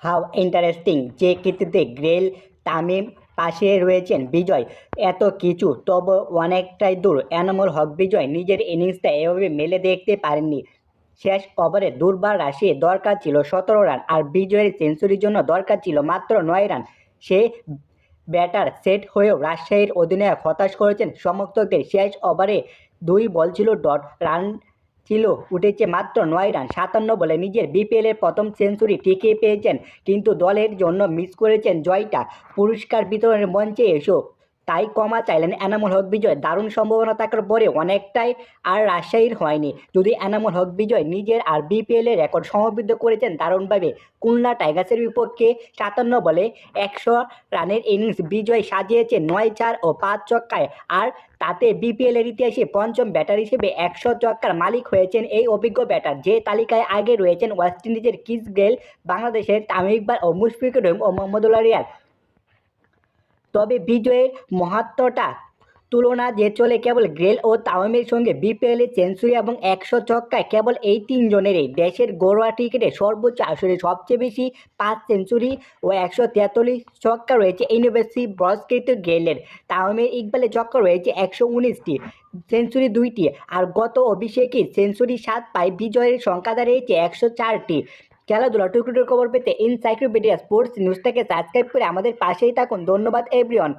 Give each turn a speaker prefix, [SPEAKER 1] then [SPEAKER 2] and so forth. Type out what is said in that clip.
[SPEAKER 1] How interesting যে কীর্তিতে grain Tamim পাশে রয়েছেন বিজয়। এত কিছু তবু অনেকটাই দূর এনামুল হক বিজয় নিজের ইনিংসটা এভাবে মেলে দেখতে পারেননি। শেষ ওভারে দুর্বার রাশি দরকার ছিল 17 রান, আর বিজয়ের সেঞ্চুরির জন্য দরকার ছিল মাত্র 9 রান। সে ব্যাটার সেট হয়েও রাজশাহীর অধিনায়ক হতাশ করেছেন সমর্থকদের। শেষ ওভারে 2 বল ছিল ডট, রান ছিল উঠেছে মাত্র 9 রান। 57 বলে নিজের বিপিএলের প্রথম সেঞ্চুরি ঠিকই পেয়েছেন, কিন্তু দলের জন্য মিস করেছেন জয়টা। পুরস্কার বিতরণের মঞ্চে এসেও তাই ক্ষমা চাইলেন এনামুল হক বিজয়। দারুণ সম্ভাবনা থাকার পরে অনেকটাই আর রাজশাহীর হয়নি। যদি এনামুল হক বিজয় নিজের আর বিপিএলের রেকর্ড সমৃদ্ধ করেছেন দারুণভাবে। খুলনা টাইগার্সের বিপক্ষে 57 বলে 100 রানের ইনিংস বিজয় সাজিয়েছে 9 চার ও 5 ছক্কায়, আর তাতে বিপিএলের ইতিহাসে পঞ্চম ব্যাটার হিসেবে 100 ছক্কার মালিক হয়েছেন এই অভিজ্ঞ ব্যাটার। যে তালিকায় আগে রয়েছেন ওয়েস্ট ইন্ডিজের ক্রিস গেল, বাংলাদেশের তামিম ইকবাল ও মুশফিকুর রহিম ও মোহাম্মদুল্লাহ রিয়াদ। তবে বিজয়ের মাহাত্ম্যটা তুলনা যে চলে কেবল গেল ও তামিমের সঙ্গে। বিপিএলে সেঞ্চুরি এবং 100 ছক্কায় কেবল এই তিনজনেরই। দেশের ঘরোয়া ক্রিকেটে সর্বোচ্চ আসরে সবচেয়ে বেশি 5 সেঞ্চুরি ও 143 ছক্কা রয়েছে ইউনিভার্সিটি ব্রডকৃত গেলের। তামিমের ইকবালের ছক্কা রয়েছে 119টি, সেঞ্চুরি 2টি, আর গত অভিষেকেই সেঞ্চুরি 7 পায়। বিজয়ের সংখ্যা দাঁড়িয়েছে 104টি। খেলাধুলা টুকরো খবর পেতে এনসাইক্লোপিডিয়া স্পোর্টস নিউজটাকে সাবস্ক্রাইব করে আমাদের পাশেই থাকুন। ধন্যবাদ এভরিওয়ান।